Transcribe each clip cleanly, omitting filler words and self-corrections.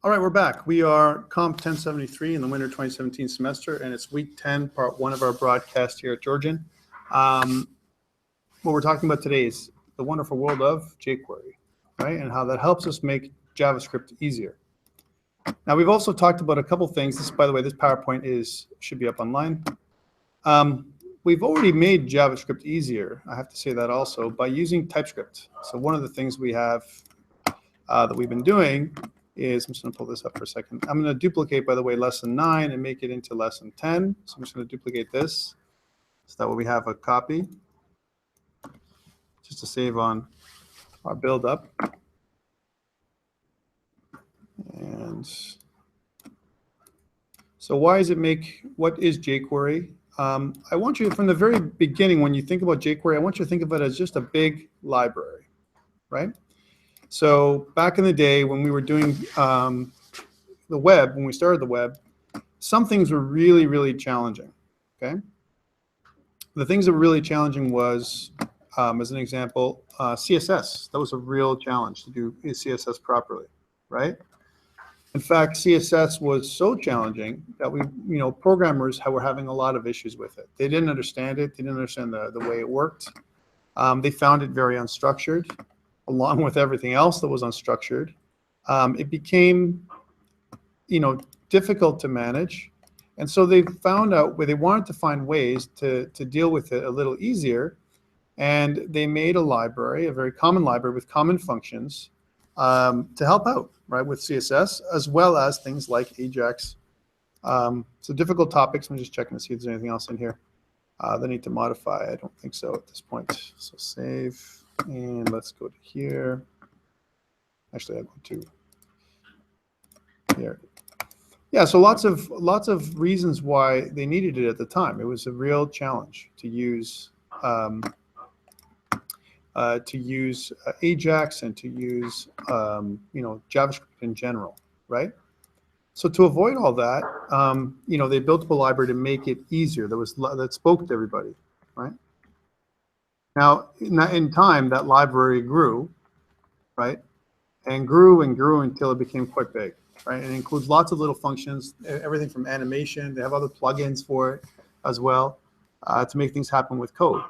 All right, we're back. We are COMP1073 in the winter 2017 semester, and it's week 10, part 1 of our broadcast here at Georgian. What we're talking about today is the wonderful world of jQuery, right, and how that helps us make JavaScript easier. Now, we've also talked about a couple things. This, by the way, this PowerPoint should be up online. We've already made JavaScript easier, I have to say that also, by using TypeScript. So one of the things we have that we've been doing is, I'm just going to pull this up for a second. I'm going to duplicate, by the way, lesson 9 and make it into lesson 10. So I'm just going to duplicate this so that way we have a copy just to save on our build up. And so why does it make, what is jQuery? I want you, from the very beginning, when you think about jQuery, I want you to think of it as just a big library, right? So back in the day when we were doing the web, when we started the web, some things were really, really challenging, okay? The things that were really challenging was, as an example, CSS. That was a real challenge to do CSS properly, right? In fact, CSS was so challenging that programmers were having a lot of issues with it. They didn't understand it. They didn't understand the way it worked. They found it very unstructured, along with everything else that was unstructured. It became, difficult to manage. And so they found out where they wanted to find ways to deal with it a little easier. And they made a library, a very common library with common functions to help out, right, with CSS, as well as things like Ajax. So difficult topics. I'm just checking to see if there's anything else in here that need to modify. I don't think so at this point. So save. And let's go to here. Actually, I'll go to here. Yeah, so lots of reasons why they needed it at the time. It was a real challenge to use Ajax and to use JavaScript in general, right? So to avoid all that, they built up a library to make it easier. That spoke to everybody, right? Now, in time, that library grew, right? And grew and grew until it became quite big, right? And it includes lots of little functions, everything from animation. They have other plugins for it as well to make things happen with code.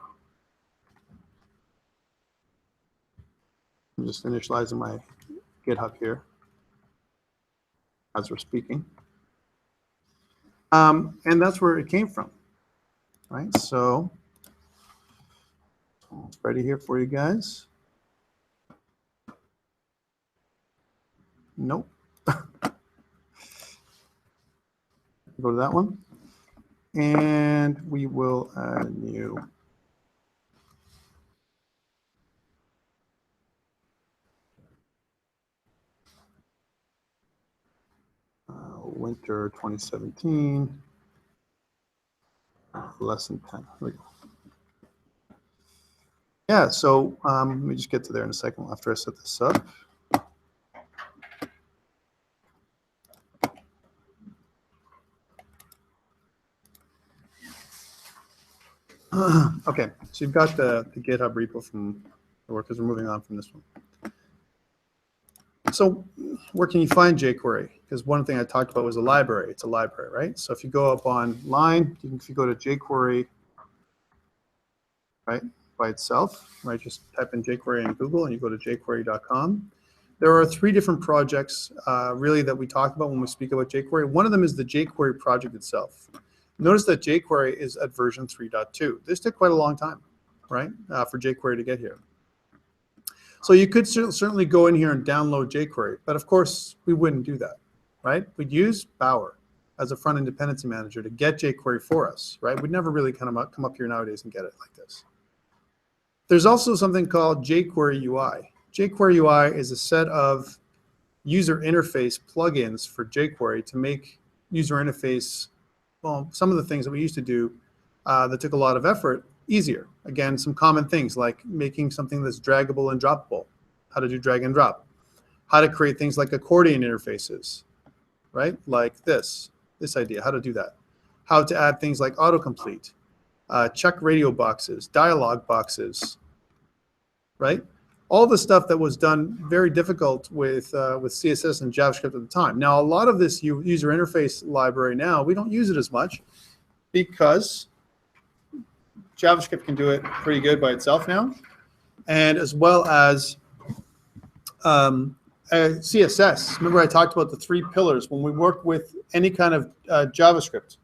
I'm just initializing my GitHub here as we're speaking. And that's where it came from, right? So it's ready here for you guys. Nope. Go to that one. And we will add a new. Winter 2017, lesson 10. Here we go. Yeah, so let me just get to there in a second after I set this up. Okay, so you've got the GitHub repo from the work because we're moving on from this one. So where can you find jQuery? Because one thing I talked about was a library. It's a library, right? So if you go up online, if you go to jQuery, right, by itself, right, just type in jQuery in Google and you go to jquery.com. There are 3 different projects really that we talk about when we speak about jQuery. One of them is the jQuery project itself. Notice that jQuery is at version 3.2. This took quite a long time, right, for jQuery to get here. So you could certainly go in here and download jQuery, but of course we wouldn't do that, right? We'd use Bower as a front-end dependency manager to get jQuery for us, right? We'd never really come up here nowadays and get it like this. There's also something called jQuery UI. jQuery UI is a set of user interface plugins for jQuery to make user interface, well, some of the things that we used to do that took a lot of effort easier. Again, some common things like making something that's draggable and droppable, how to do drag and drop, how to create things like accordion interfaces, right? Like this idea, how to do that. How to add things like autocomplete, check radio boxes, dialog boxes, right? all the stuff that was done very difficult with CSS and JavaScript at the time. Now, a lot of this user interface library now, we don't use it as much because JavaScript can do it pretty good by itself now, and as well as CSS. Remember I talked about the 3 pillars. When we work with any kind of JavaScript,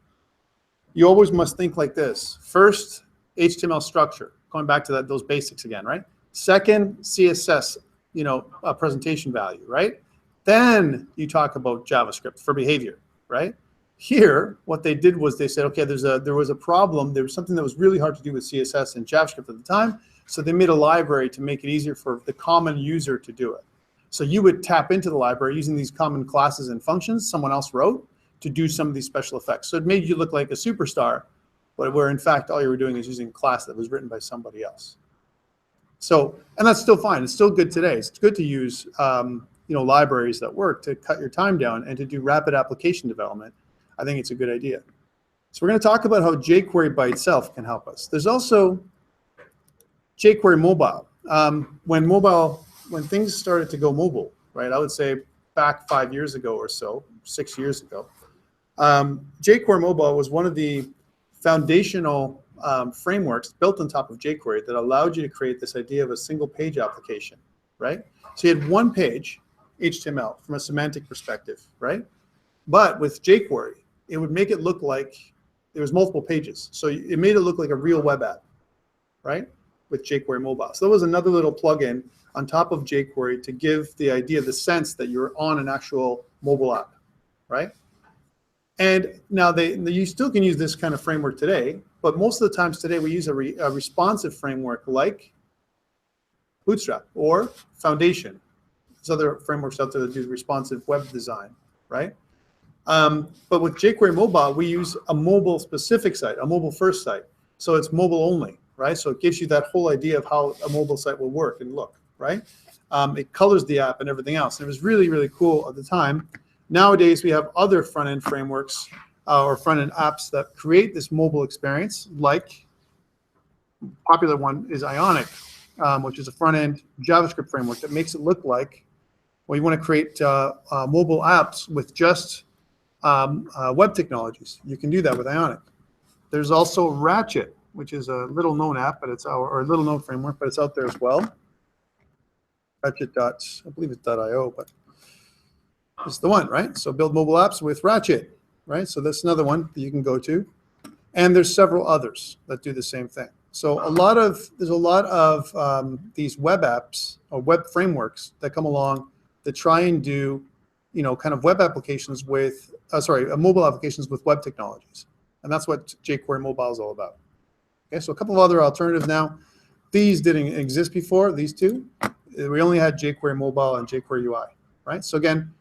you always must think like this. First, HTML structure, going back to those basics again, right? Second, CSS, presentation value, right? Then you talk about JavaScript for behavior, right? Here, what they did was they said, okay, there was a problem. There was something that was really hard to do with CSS and JavaScript at the time, so they made a library to make it easier for the common user to do it. So you would tap into the library using these common classes and functions someone else wrote to do some of these special effects. So it made you look like a superstar, but where in fact all you were doing is using a class that was written by somebody else. So, and that's still fine. It's still good today. It's good to use libraries that work to cut your time down and to do rapid application development. I think it's a good idea. So we're going to talk about how jQuery by itself can help us. There's also jQuery Mobile. When things started to go mobile, right? I would say back 5 years ago or so, 6 years ago, jQuery Mobile was one of the foundational frameworks built on top of jQuery that allowed you to create this idea of a single page application, right? So you had one page, HTML, from a semantic perspective, right? But with jQuery, it would make it look like there was multiple pages. So it made it look like a real web app, right? With jQuery Mobile. So that was another little plugin on top of jQuery to give the idea, the sense that you're on an actual mobile app, right? And now you still can use this kind of framework today, but most of the times today we use a responsive framework like Bootstrap or Foundation. There's other frameworks out there that do responsive web design, right? But with jQuery Mobile, we use a mobile-specific site, a mobile-first site. So it's mobile only, right? So it gives you that whole idea of how a mobile site will work and look, right? It colors the app and everything else. And it was really, really cool at the time. Nowadays, we have other front-end frameworks or front-end apps that create this mobile experience, like popular one is Ionic, which is a front-end JavaScript framework that makes it look like, well, you want to create mobile apps with just web technologies. You can do that with Ionic. There's also Ratchet, which is a little-known app, but or a little-known framework, but it's out there as well. Ratchet I believe it's .io, but it's the one, right? So build mobile apps with Ratchet, right? So that's another one that you can go to. And there's several others that do the same thing. So there's a lot of these web apps or web frameworks that come along that try and do, kind of web applications with, mobile applications with web technologies. And that's what jQuery Mobile is all about. Okay, so a couple of other alternatives now. These didn't exist before, these two. We only had jQuery Mobile and jQuery UI, right? So again,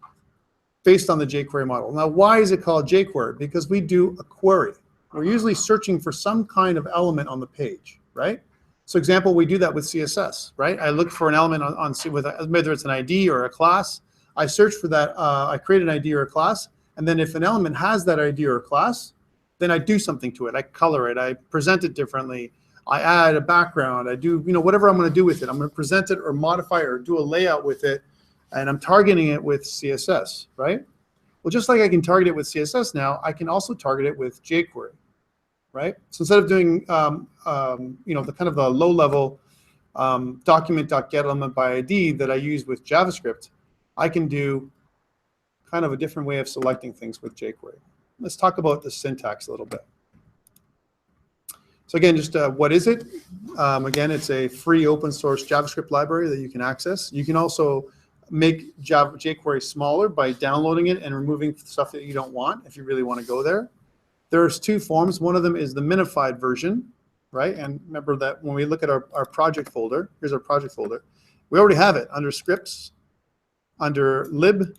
based on the jQuery model. Now, why is it called jQuery? Because we do a query. We're usually searching for some kind of element on the page, right? So example, we do that with CSS, right? I look for an element with whether it's an ID or a class. I search for that, I create an ID or a class, and then if an element has that ID or a class, then I do something to it. I color it, I present it differently, I add a background, I do, whatever I'm going to do with it. I'm going to present it or modify it or do a layout with it, and I'm targeting it with CSS, right? Well, just like I can target it with CSS now, I can also target it with jQuery, right? So instead of doing, the kind of the low-level document.get element by ID that I use with JavaScript, I can do kind of a different way of selecting things with jQuery. Let's talk about the syntax a little bit. So again, just what is it? Again, it's a free open source JavaScript library that you can access. You can also make jQuery smaller by downloading it and removing stuff that you don't want if you really want to go there. There's two forms. One of them is the minified version, right? And remember that when we look at our project folder, here's our project folder. We already have it under scripts, under lib,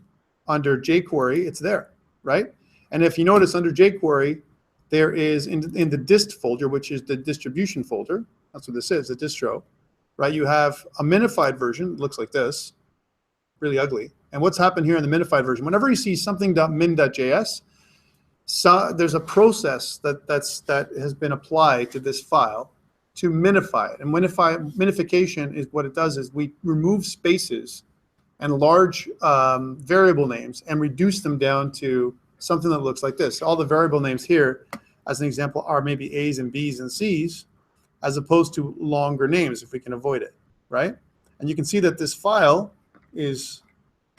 under jQuery, it's there, right? And if you notice under jQuery, there is in the dist folder, which is the distribution folder, that's what this is, the distro, right? You have a minified version, it looks like this, really ugly. And what's happened here in the minified version, whenever you see something.min.js, so there's a process that has been applied to this file to minify it. And minification is what it does is we remove spaces and large variable names and reduce them down to something that looks like this. All the variable names here, as an example, are maybe A's and B's and C's, as opposed to longer names if we can avoid it, right? And you can see that this file is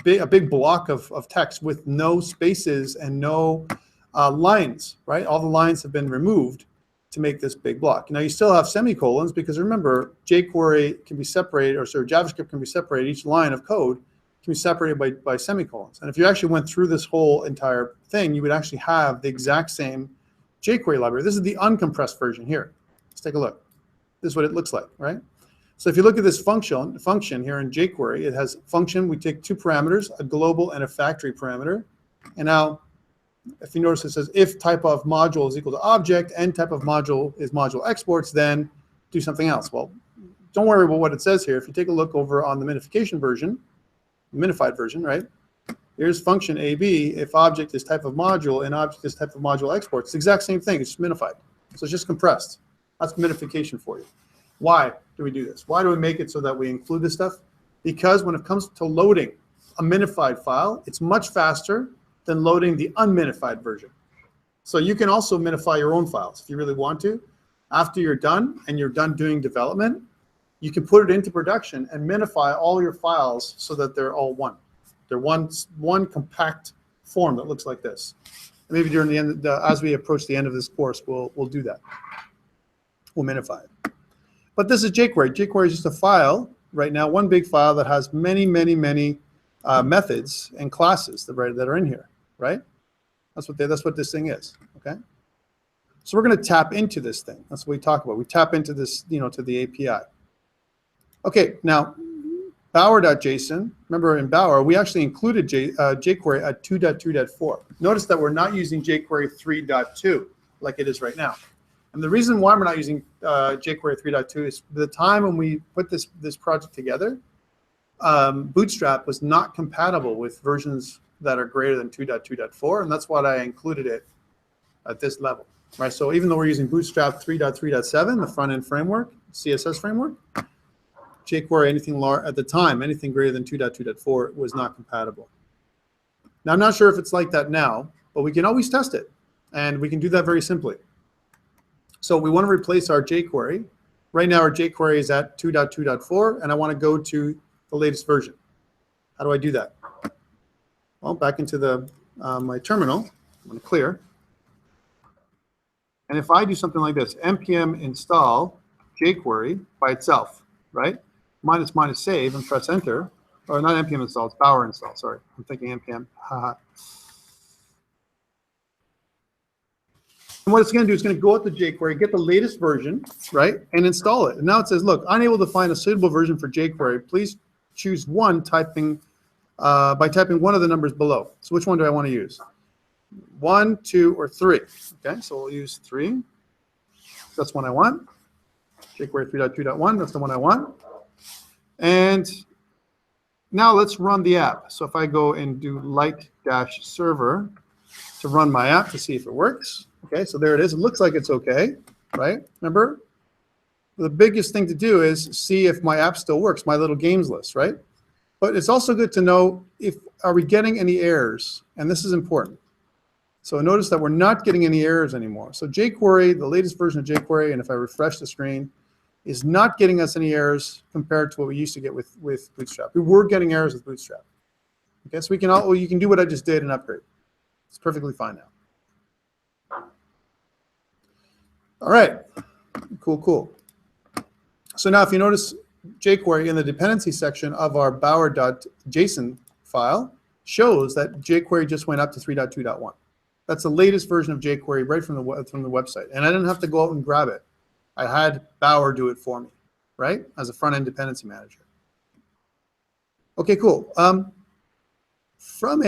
a big block of text with no spaces and no lines, right? All the lines have been removed to make this big block. Now you still have semicolons because remember, jQuery can be separated, or sorry, JavaScript can be separated. Each line of code can be separated by semicolons. And if you actually went through this whole entire thing, you would actually have the exact same jQuery library. This is the uncompressed version here. Let's take a look. This is what it looks like, right? So if you look at this function here in jQuery, it has function. We take two parameters, a global and a factory parameter. And now, if you notice, it says if type of module is equal to object and type of module is module exports, then do something else. Well, don't worry about what it says here. If you take a look over on the minification version, minified version, right? Here's function AB. If object is type of module and object is type of module exports, it's the exact same thing. It's just minified. So it's just compressed. That's minification for you. Why do we do this? Why do we make it so that we include this stuff? Because when it comes to loading a minified file, it's much faster than loading the unminified version. So you can also minify your own files if you really want to. After you're done and you're done doing development, you can put it into production and minify all your files so that they're all one. They're one compact form that looks like this. And maybe during the end, as we approach the end of this course, we'll do that. We'll minify it. But this is jQuery. jQuery is just a file right now, one big file that has many methods and classes that are in here, right? That's what this thing is, okay? So we're going to tap into this thing. That's what we talk about. We tap into this, to the API. Okay, now Bower.json. Remember in Bower, we actually included jQuery at 2.2.4. Notice that we're not using jQuery 3.2 like it is right now. And the reason why we're not using jQuery 3.2 is the time when we put this project together, Bootstrap was not compatible with versions that are greater than 2.2.4, and that's why I included it at this level, right? So even though we're using Bootstrap 3.3.7, the front-end framework, CSS framework, jQuery at the time, anything greater than 2.2.4 was not compatible. Now, I'm not sure if it's like that now, but we can always test it, and we can do that very simply. So we want to replace our jQuery. Right now, our jQuery is at 2.2.4, and I want to go to the latest version. How do I do that? Well, back into my terminal. I'm going to clear. And if I do something like this, npm install jQuery by itself, right? -- save and press enter. Or not npm install, it's Bower install. Sorry, I'm thinking npm. And what it's going to do is going to go out to jQuery, get the latest version, right, and install it. And now it says, look, unable to find a suitable version for jQuery. Please choose one by typing one of the numbers below. So which one do I want to use? 1, 2, or 3. Okay, so we'll use 3. That's one I want. jQuery 3.2.1, that's the one I want. And now let's run the app. So if I go and do like-server to run my app to see if it works. Okay, so there it is. It looks like it's okay, right? Remember, the biggest thing to do is see if my app still works, my little games list, right? But it's also good to know are we getting any errors? And this is important. So notice that we're not getting any errors anymore. So jQuery, the latest version of jQuery, and if I refresh the screen, is not getting us any errors compared to what we used to get with Bootstrap. We were getting errors with Bootstrap. Okay, so you can do what I just did and upgrade. It's perfectly fine now. All right, cool. So now if you notice, jQuery in the dependency section of our bower.json file shows that jQuery just went up to 3.2.1. That's the latest version of jQuery right from the website. And I didn't have to go out and grab it. I had Bower do it for me, right, as a front-end dependency manager. Okay, cool. From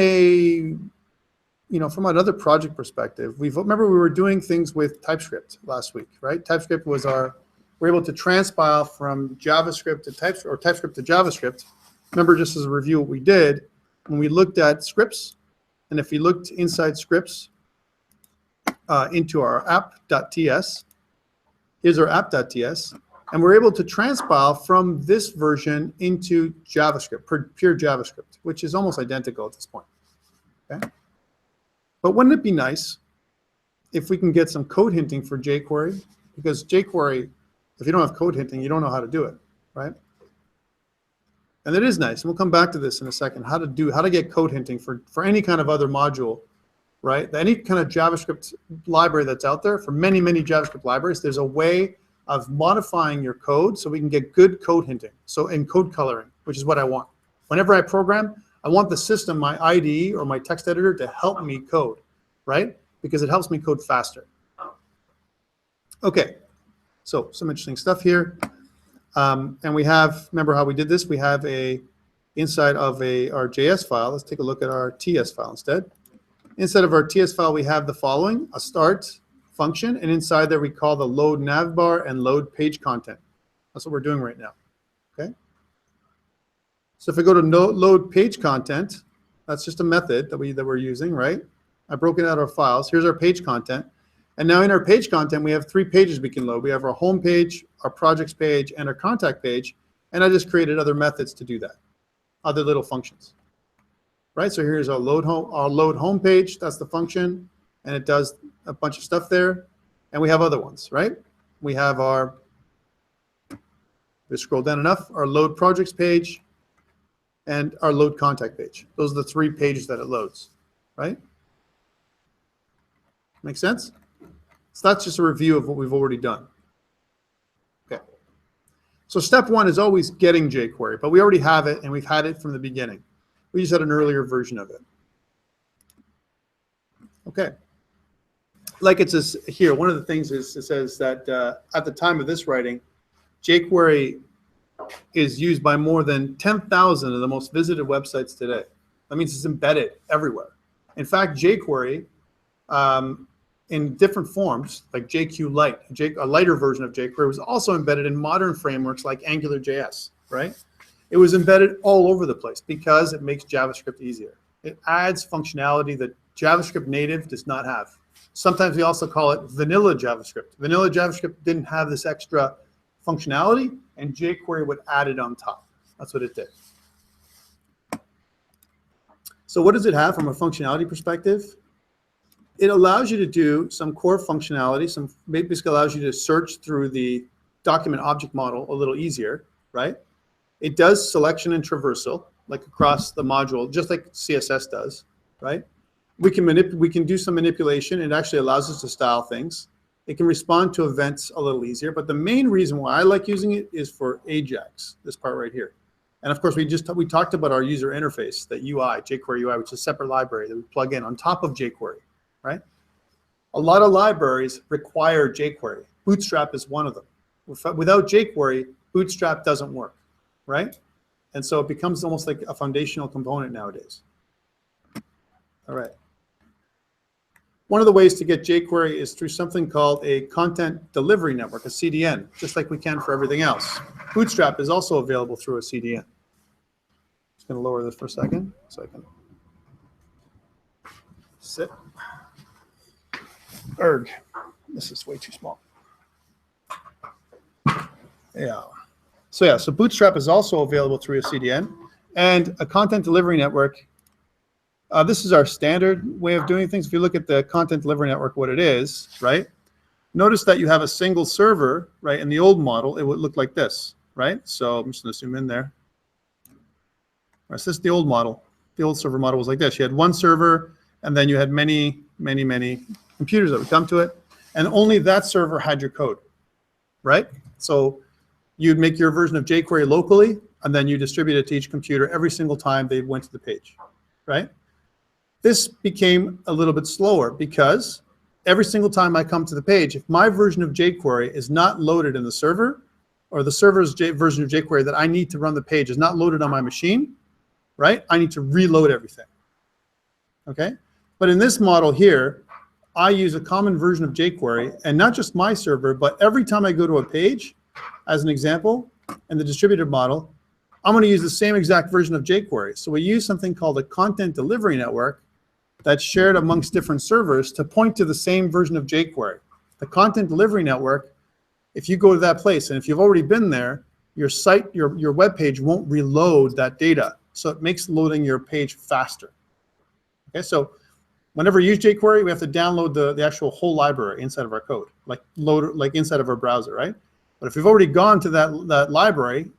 another project perspective, remember we were doing things with Typescript last week, right? Typescript was we're able to transpile from JavaScript to TypeScript, or TypeScript to JavaScript. Remember, just as a review, what we did when we looked at scripts, and if we looked inside scripts into our app.ts, Here's our app.ts. And we're able to transpile from this version into JavaScript, pure JavaScript, which is almost identical at this point. Okay? But wouldn't it be nice if we can get some code hinting for jQuery? Because jQuery, if you don't have code hinting, you don't know how to do it, right? And it is nice. And we'll come back to this in a second, how to get code hinting for any kind of other module, right? Any kind of JavaScript library that's out there, for many, many JavaScript libraries, there's a way of modifying your code so we can get good code hinting. So in code coloring, which is what I want. Whenever I program, I want the system, my IDE or my text editor, to help me code, right? Because it helps me code faster. Okay, so some interesting stuff here. And we have, remember how we did this? We have inside of our JS file. Let's take a look at our TS file instead. Inside of our TS file, we have the following: a start function, and inside there we call the load navbar and load page content. That's what we're doing right now. Okay. So if I go to load page content, that's just a method that we're using, right? I've broken out our files. Here's our page content. And now in our page content, we have 3 pages we can load. We have our home page, our projects page, and our contact page. And I just created other methods to do that, other little functions. Right, so here's our load home page. That's the function, and it does a bunch of stuff there. And we have other ones, right? We have our, just scroll down enough, our load projects page and our load contact page. Those are the 3 pages that it loads, right? Make sense? So that's just a review of what we've already done. Okay. So step 1 is always getting jQuery, but we already have it, and we've had it from the beginning. We just had an earlier version of it. Okay. Like it says here, one of the things is it says that at the time of this writing, jQuery is used by more than 10,000 of the most visited websites today. That means it's embedded everywhere. In fact, jQuery, in different forms, like JQLite, a lighter version of jQuery, was also embedded in modern frameworks like AngularJS, right? It was embedded all over the place because it makes JavaScript easier. It adds functionality that JavaScript native does not have. Sometimes we also call it vanilla JavaScript. Vanilla JavaScript didn't have this extra functionality, and jQuery would add it on top. That's what it did. So what does it have from a functionality perspective? It allows you to do some core functionality, basically allows you to search through the document object model a little easier, right? It does selection and traversal, like across the module, just like CSS does, right? We can do some manipulation. It actually allows us to style things. It can respond to events a little easier, but the main reason why I like using it is for Ajax, this part right here. And of course, we talked about our user interface, the UI, Jquery UI, which is a separate library that we plug in on top of Jquery, right? A lot of libraries require Jquery. Bootstrap is one of them. Without Jquery, Bootstrap doesn't work, right? And so it becomes almost like a foundational component nowadays. All right. One of the ways to get jQuery is through something called a content delivery network, a CDN, just like we can for everything else. Bootstrap is also available through a CDN. Just going to lower this for a second so I can sit. Erg. This is way too small. Yeah. So Bootstrap is also available through a CDN and a content delivery network. This is our standard way of doing things. If you look at the content delivery network, what it is, right? Notice that you have a single server, right? In the old model, it would look like this, right? So I'm just going to zoom in there. All right, so this is the old model. The old server model was like this. You had one server, and then you had many, many, many computers that would come to it, and only that server had your code, right? So you'd make your version of jQuery locally, and then you distribute it to each computer every single time they went to the page, right? This became a little bit slower because every single time I come to the page, if my version of jQuery is not loaded in the server, or the server's version of jQuery that I need to run the page is not loaded on my machine, right? I need to reload everything, okay? But in this model here, I use a common version of jQuery, and not just my server, but every time I go to a page, as an example, in the distributed model, I'm going to use the same exact version of jQuery. So we use something called a content delivery network that's shared amongst different servers to point to the same version of jQuery. The content delivery network if you go to that place, and if you've already been there, your site, your web page won't reload that data. So it makes loading your page faster. Okay, so whenever we use jQuery, we have to download the actual whole library inside of our code, like inside of our browser, right? But if we've already gone to that library,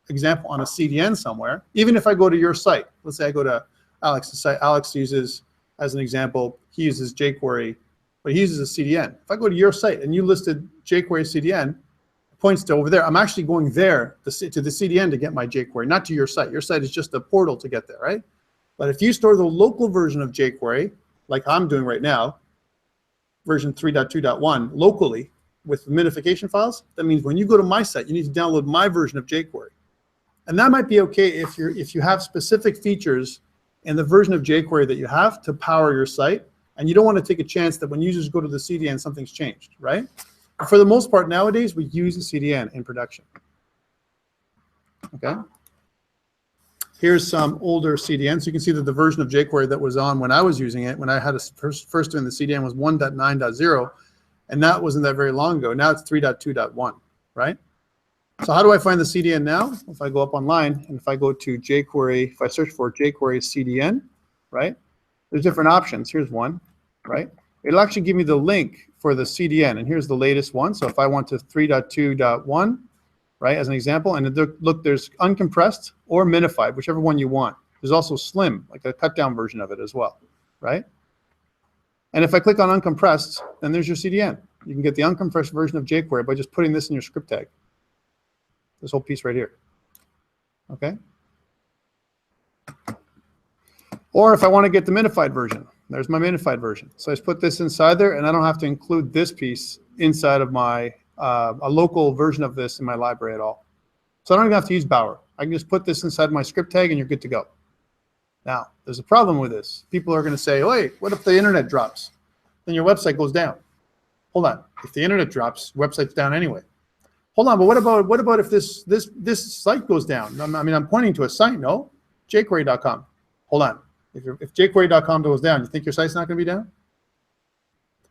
example on a CDN somewhere, even if I go to your site, let's say I go to Alex's site, Alex uses, as an example, he uses jQuery, but he uses a CDN. If I go to your site and you listed jQuery CDN, it points to over there. I'm actually going there to the CDN to get my jQuery, not to your site. Your site is just a portal to get there, right? But if you store the local version of jQuery, like I'm doing right now, version 3.2.1 locally with minification files, that means when you go to my site, you need to download my version of jQuery. And that might be okay if you have specific features in the version of jQuery that you have to power your site, and you don't want to take a chance that when users go to the CDN, something's changed, right? But for the most part, nowadays, we use a CDN in production. Okay? Here's some older CDN. So you can see that the version of jQuery that was on when I was using it, when I had first doing the CDN, was 1.9.0, and that wasn't that very long ago. Now it's 3.2.1, right? So how do I find the CDN now? If I go up online and if I go to jQuery, if I search for jQuery Cdn, right? There's different options. Here's one, right? It'll actually give me the link for the CDN, and here's the latest one. So if I want to 3.2.1, right, as an example, and look, there's uncompressed or minified, whichever one you want. There's also slim, like a cut down version of it as well, right? And if I click on uncompressed, then there's your CDN. You can get the uncompressed version of jQuery by just putting this in your script tag. This whole piece right here, okay? Or if I want to get the minified version, there's my minified version. So I just put this inside there, and I don't have to include this piece inside of my a local version of this in my library at all. So I don't even have to use Bower. I can just put this inside my script tag and you're good to go. Now, there's a problem with this. People are going to say, wait, what if the internet drops? Then your website goes down. Hold on. If the internet drops, website's down anyway. Hold on, but what about if this site goes down? I mean, I'm pointing to a site, no? jQuery.com. Hold on. If jQuery.com goes down, you think your site's not going to be down?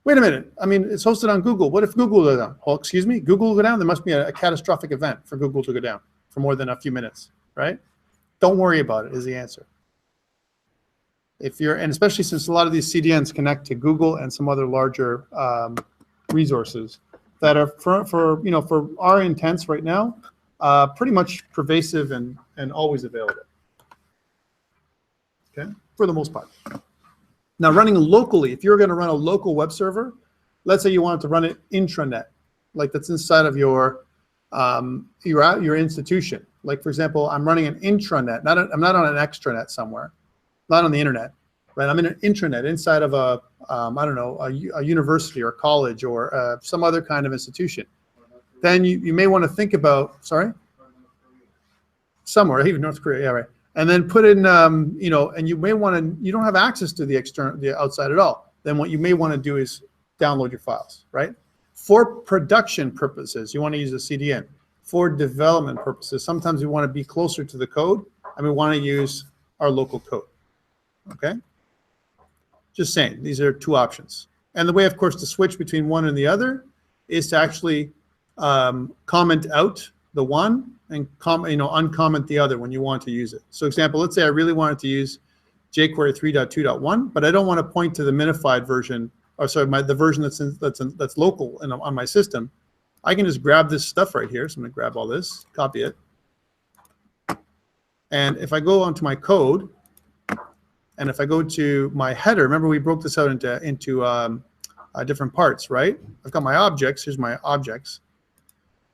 Wait a minute. I mean, it's hosted on Google. What if Google goes down? Oh, excuse me? Google will go down? There must be a catastrophic event for Google to go down for more than a few minutes, right? Don't worry about it is the answer. And especially since a lot of these CDNs connect to Google and some other larger resources that are for our intents right now, pretty much pervasive and always available. Okay, for the most part. Now, running locally, if you're going to run a local web server, let's say you want to run it intranet, like that's inside of your institution. Like, for example, I'm running an intranet. I'm not on an extranet somewhere, not on the internet, right? I'm in an intranet inside of a I don't know, a university or college or some other kind of institution. Then you may want to think about, sorry, somewhere, even North Korea, yeah, right. And then put in, and you may want to, you don't have access to the outside at all. Then what you may want to do is download your files, right? For production purposes, you want to use a CDN. For development purposes, sometimes we want to be closer to the code, and we want to use our local code, okay? Just saying, these are two options. And the way, of course, to switch between one and the other is to actually comment out the one and uncomment the other when you want to use it. So example, let's say I really wanted to use jQuery 3.2.1, but I don't want to point to the minified version, or sorry, the version that's local on my system. I can just grab this stuff right here. So I'm going to grab all this, copy it. And if I go onto my code, and if I go to my header, remember we broke this out into different parts, right? I've got my objects. Here's my objects.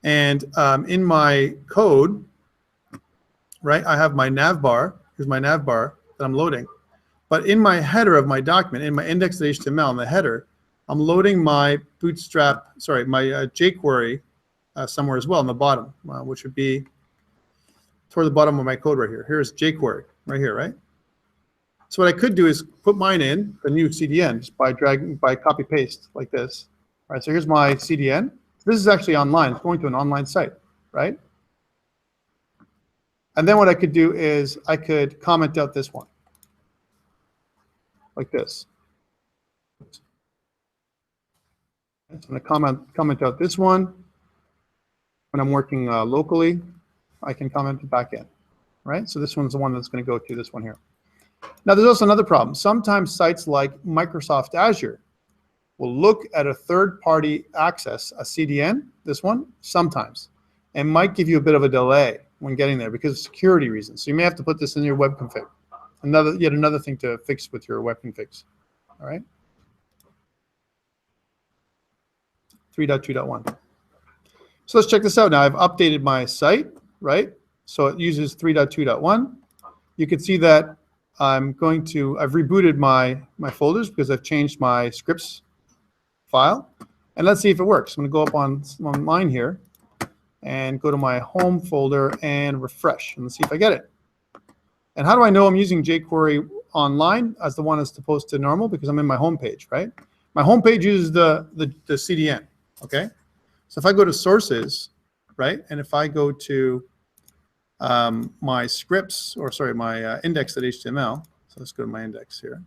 And in my code, right, I have my nav bar. Here's my nav bar that I'm loading. But in my header of my document, in my index.html, in the header, I'm loading my bootstrap, sorry, my jQuery somewhere as well in the bottom, which would be toward the bottom of my code right here. Here's jQuery right here, right? So what I could do is put mine in, the new CDN, just by copy paste like this. All right, so here's my CDN. This is actually online. It's going to an online site, right? And then what I could do is I could comment out this one, like this. So I'm going to comment out this one, When I'm working locally, I can comment it back in, right? So this one's the one that's going to go to this one here. Now, there's also another problem. Sometimes sites like Microsoft Azure will look at a third-party access, a CDN, this one, sometimes, and might give you a bit of a delay when getting there because of security reasons. So you may have to put this in your web config. Yet another thing to fix with your web configs. All right. 3.2.1. So let's check this out. Now I've updated my site, right? So it uses 3.2.1. You can see that I've rebooted my folders because I've changed my scripts file. And let's see if it works. I'm going to go up on mine here and go to my home folder and refresh and let's see if I get it. And how do I know I'm using jQuery online as the one that's opposed to normal? Because I'm in my home page, right? My home page uses the CDN, okay? So if I go to sources, right, and if I go to my scripts, or sorry, my index.html, so let's go to my index here.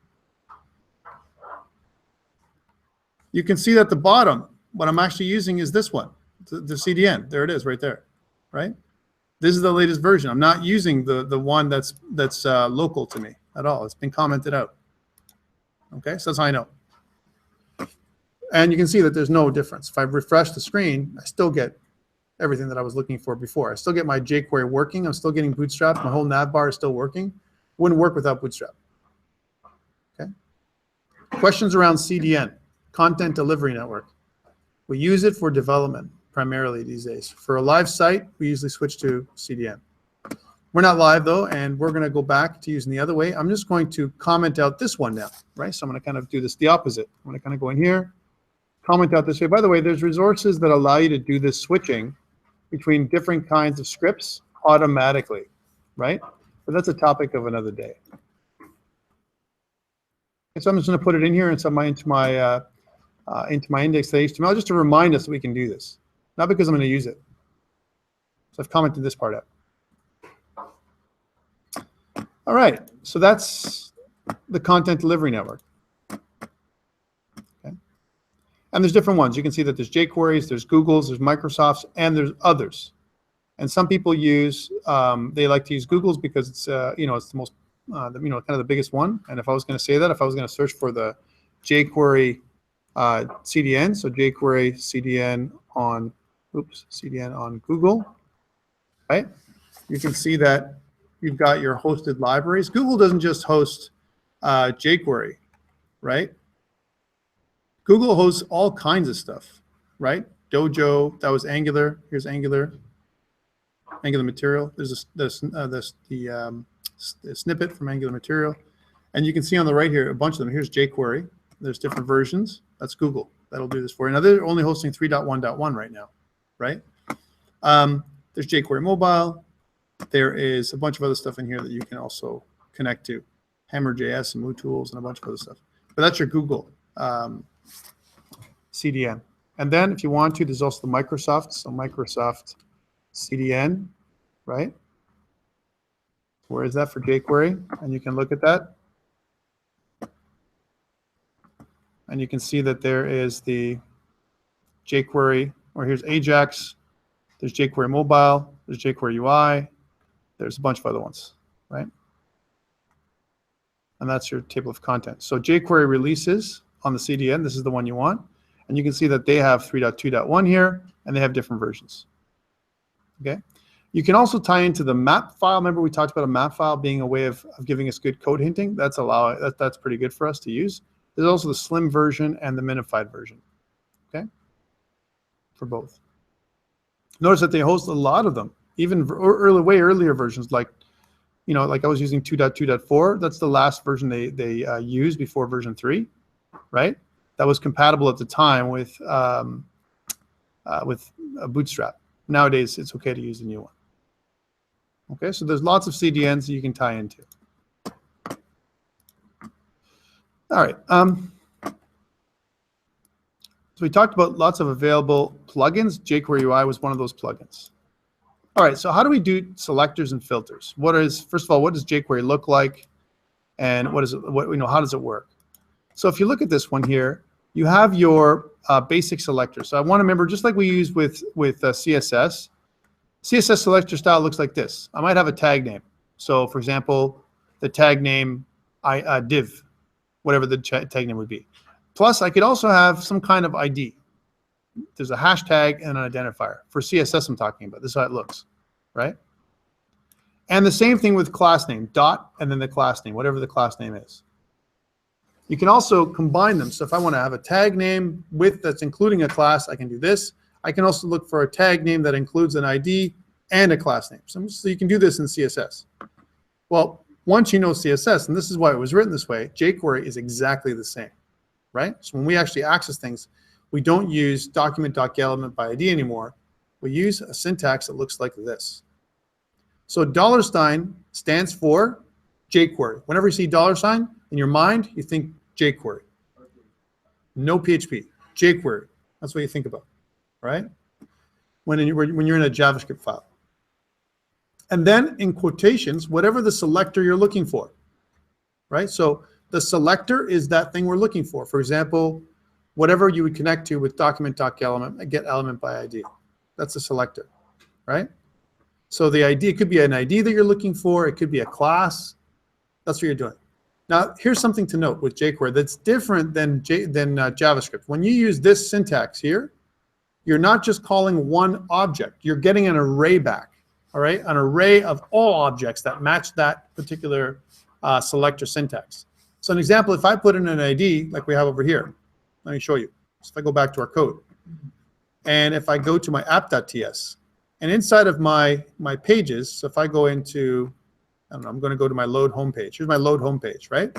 You can see that at the bottom, what I'm actually using is this one, the CDN. There it is right there, right? This is the latest version. I'm not using the one that's local to me at all. It's been commented out. Okay, so that's how I know. And you can see that there's no difference. If I refresh the screen, I still get everything that I was looking for before. I still get my jQuery working. I'm still getting Bootstrap. My whole nav bar is still working. Wouldn't work without Bootstrap. Okay. Questions around CDN, Content Delivery Network. We use it for development primarily these days. For a live site, we usually switch to CDN. We're not live though, and we're going to go back to using the other way. I'm just going to comment out this one now, right? So I'm going to kind of do this the opposite. I'm going to kind of go in here, comment out this way. By the way, there's resources that allow you to do this switching between different kinds of scripts automatically, right? But that's a topic of another day. Okay, so I'm just going to put it in here into my index.html just to remind us that we can do this. Not because I'm going to use it. So I've commented this part out. All right, so that's the Content Delivery Network. Okay. And there's different ones. You can see that there's jQuery's, there's Google's, there's Microsoft's, and there's others. And some people use, they like to use Google's because it's, it's the most, kind of the biggest one. And if I was going to say that, if I was going to search for the jQuery CDN, so jQuery Cdn on, CDN on Google, right? You can see that you've got your hosted libraries. Google doesn't just host jQuery, right? Google hosts all kinds of stuff, right? Dojo, that was Angular. Here's Angular material. There's the snippet from Angular material. And you can see on the right here, a bunch of them. Here's jQuery. There's different versions. That's Google. That'll do this for you. Now, they're only hosting 3.1.1 right now, right? There's jQuery Mobile. There is a bunch of other stuff in here that you can also connect to. Hammer.js and MooTools and a bunch of other stuff. But that's your Google CDN. And then if you want to, there's also the Microsoft. So Microsoft CDN, right? Where is that for jQuery? And you can look at that. And you can see that there is the jQuery, or here's Ajax. There's jQuery Mobile. There's jQuery UI. There's a bunch of other ones, right? And that's your table of contents. So jQuery releases on the CDN. This is the one you want. And you can see that they have 3.2.1 here, and they have different versions. Okay. You can also tie into the map file. Remember we talked about a map file being a way of giving us good code hinting. That's pretty good for us to use. There's also the slim version and the minified version. Okay. For both. Notice that they host a lot of them, even way earlier versions, like I was using 2.2.4. That's the last version they used before version 3, right? That was compatible at the time with Bootstrap. Nowadays, it's okay to use the new one. Okay, so there's lots of CDNs that you can tie into. All right. So we talked about lots of available plugins. jQuery UI was one of those plugins. All right, so how do we do selectors and filters? First of all, what does jQuery look like? And how does it work? So if you look at this one here, you have your basic selector. So I want to remember, just like we use with CSS, CSS selector style looks like this. I might have a tag name. So for example, the tag name div, whatever the tag name would be. Plus, I could also have some kind of ID. There's a hashtag and an identifier. For CSS I'm talking about. This is how it looks, right? And the same thing with class name, dot, and then the class name, whatever the class name is. You can also combine them. So if I want to have a tag name with that's including a class, I can do this. I can also look for a tag name that includes an ID and a class name. So you can do this in CSS. Well, once you know CSS, and this is why it was written this way, jQuery is exactly the same, right? So when we actually access things, we don't use document.getElementById anymore. We use a syntax that looks like this. So $ stands for jQuery. Whenever you see $, in your mind, you think jQuery. No PHP, jQuery. That's what you think about, right? When you're in a JavaScript file. And then in quotations, whatever the selector you're looking for, right? So the selector is that thing we're looking for. For example, whatever you would connect to with document.getElementById. That's a selector, right? So the ID, it could be an ID that you're looking for. It could be a class. That's what you're doing. Now, here's something to note with jQuery that's different than JavaScript. When you use this syntax here, you're not just calling one object. You're getting an array back, all right? An array of all objects that match that particular selector syntax. So an example, if I put in an ID like we have over here, let me show you. So if I go back to our code, and if I go to my app.ts, and inside of my pages, so if I go into, I don't know, I'm going to go to my load homepage. Here's my load homepage, right?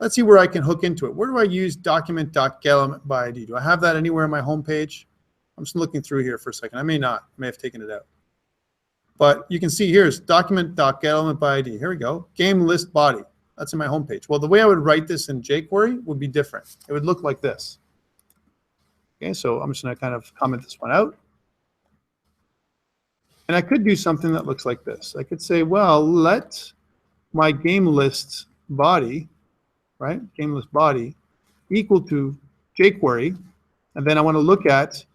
Let's see where I can hook into it. Where do I use document.getElementById? Do I have that anywhere on my homepage? I'm just looking through here for a second. I may not. I may have taken it out. But you can see here's document.getElementById. Here we go. Game list body. That's in my homepage. Well, the way I would write this in jQuery would be different. It would look like this. Okay, so I'm just going to kind of comment this one out. And I could do something that looks like this. I could say, well, let my game list body, right, game list body, equal to jQuery. And then I want to look at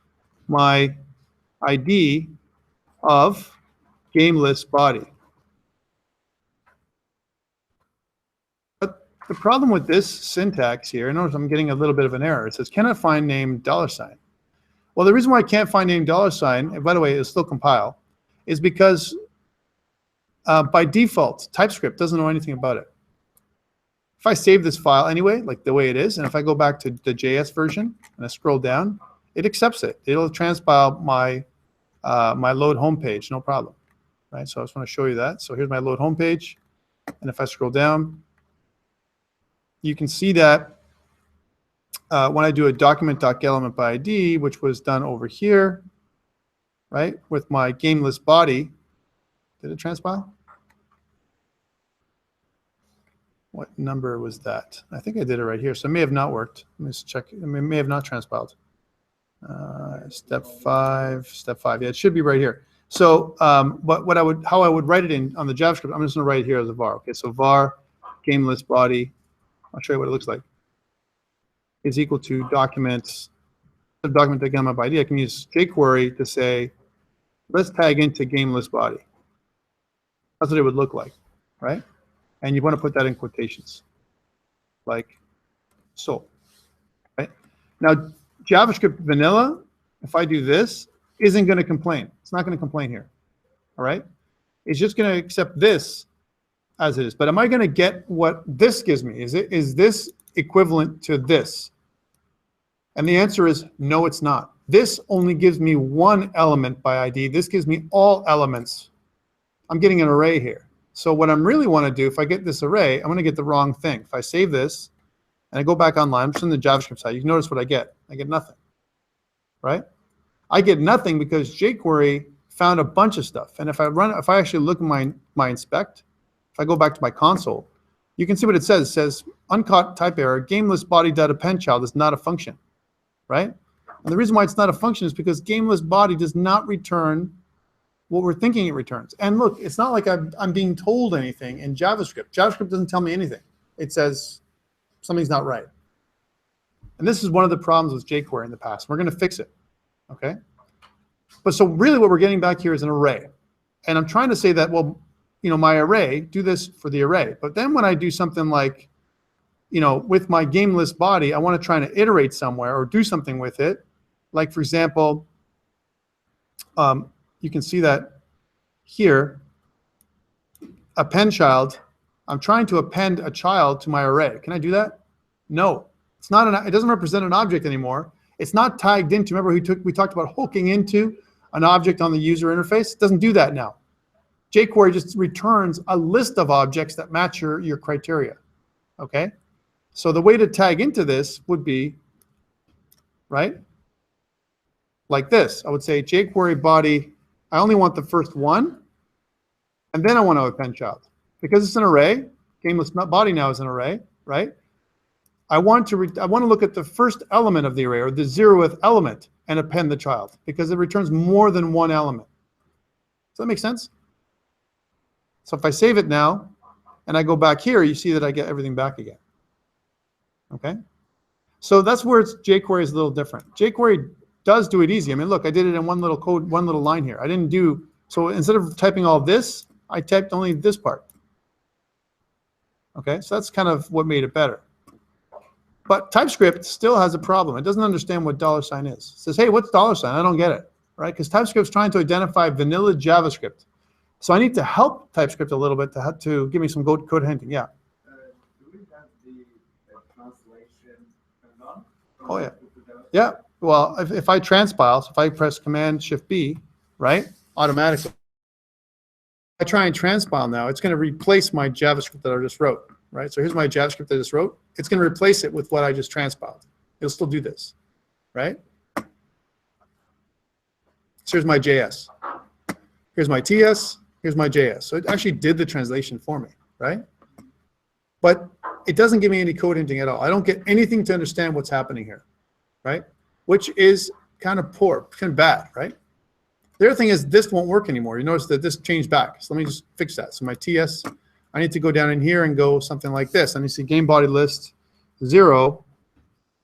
my ID of game list body. But the problem with this syntax here, notice I'm getting a little bit of an error. It says, cannot find name $. Well, the reason why I can't find name $, and by the way, it'll still compile, is because by default, Typescript doesn't know anything about it. If I save this file anyway, like the way it is, and if I go back to the JS version and I scroll down, it accepts it. It'll transpile my my load homepage, no problem, right? So I just want to show you that. So here's my load homepage, and if I scroll down, you can see that when I do a document.getElementById, which was done over here, right, with my game list body. Did it transpile? What number was that? I think I did it right here, so it may have not worked. Let me just check. It may have not transpiled. Step five. Yeah, it should be right here. So, but how I would write it in on the JavaScript, I'm just going to write it here as a var. Okay, so var game list body. I'll show you what it looks like. Is equal to document.getElementById. I can use jQuery to say, let's tag into game list body. That's what it would look like, right? And you want to put that in quotations, like so, right? Now, JavaScript vanilla, if I do this, isn't going to complain. It's not going to complain here, all right? It's just going to accept this as it is. But am I going to get what this gives me? Is this equivalent to this? And the answer is no, it's not. This only gives me one element by ID. This gives me all elements. I'm getting an array here. So what I really want to do, if I get this array, I'm going to get the wrong thing. If I save this and I go back online, I'm just on the JavaScript side, you can notice what I get. I get nothing, right? I get nothing because jQuery found a bunch of stuff. And if I actually look at my inspect, if I go back to my console, you can see what it says. It says, uncaught type error, gameless body.append child is not a function, right? And the reason why it's not a function is because gameless body does not return what we're thinking it returns. And look, it's not like I'm being told anything in JavaScript. JavaScript doesn't tell me anything. It says something's not right. And this is one of the problems with jQuery in the past. We're going to fix it, okay? But so really what we're getting back here is an array. And I'm trying to say that, well, my array, do this for the array. But then when I do something like, with my game list body, I want to try to iterate somewhere or do something with it. Like, for example, you can see that here, append child. I'm trying to append a child to my array. Can I do that? No. It's not. It doesn't represent an object anymore. It's not tagged into. Remember, we talked about hooking into an object on the user interface. It doesn't do that now. Jquery just returns a list of objects that match your criteria. Okay? So the way to tag into this would be, right, like this. I would say Jquery body, I only want the first one, and then I want to append child. Because it's an array, gameless body now is an array, right? I want to look at the first element of the array, or the 0th element, and append the child, because it returns more than one element. Does that make sense? So if I save it now, and I go back here, you see that I get everything back again. Okay? So that's where Jquery is a little different. Jquery does do it easy. I mean, look, I did it in one little code, one little line here. I didn't do, so instead of typing all this, I typed only this part. Okay, so that's kind of what made it better. But TypeScript still has a problem. It doesn't understand what $sign is. It says, hey, what's $sign? I don't get it, right? Because TypeScript's trying to identify vanilla JavaScript. So I need to help TypeScript a little bit to give me some code hinting. Yeah. Do we have the translation turned on? Oh, yeah. Yeah. Well, if I transpile, so if I press Command-Shift-B, right, automatically, I try and transpile now, it's going to replace my JavaScript that I just wrote, right? So here's my JavaScript that I just wrote. It's going to replace it with what I just transpiled. It'll still do this, right? So here's my JS. Here's my TS. Here's my JS. So it actually did the translation for me, right? But it doesn't give me any code hinting at all. I don't get anything to understand what's happening here, right? Which is kind of poor, kind of bad, right? The other thing is this won't work anymore. You notice that this changed back. So let me just fix that. So my TS, I need to go down in here and go something like this. I need to see game body list 0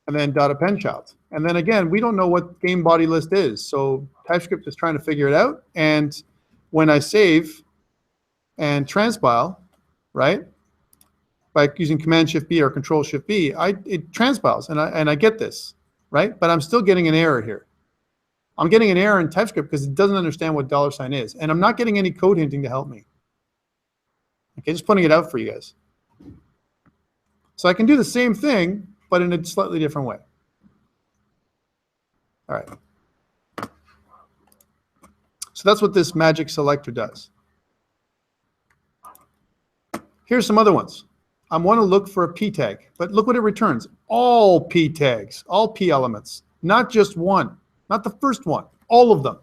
and then .append child. And then again, we don't know what game body list is. So TypeScript is trying to figure it out. And when I save and transpile, right, by using Command-Shift-B or Control-Shift-B, it transpiles and I get this, right? But I'm still getting an error here. I'm getting an error in TypeScript because it doesn't understand what $sign is. And I'm not getting any code hinting to help me. Okay, just putting it out for you guys. So I can do the same thing, but in a slightly different way. All right. So that's what this magic selector does. Here's some other ones. I want to look for a p tag, but look what it returns. All p tags, all p elements, not just one. Not the first one, all of them.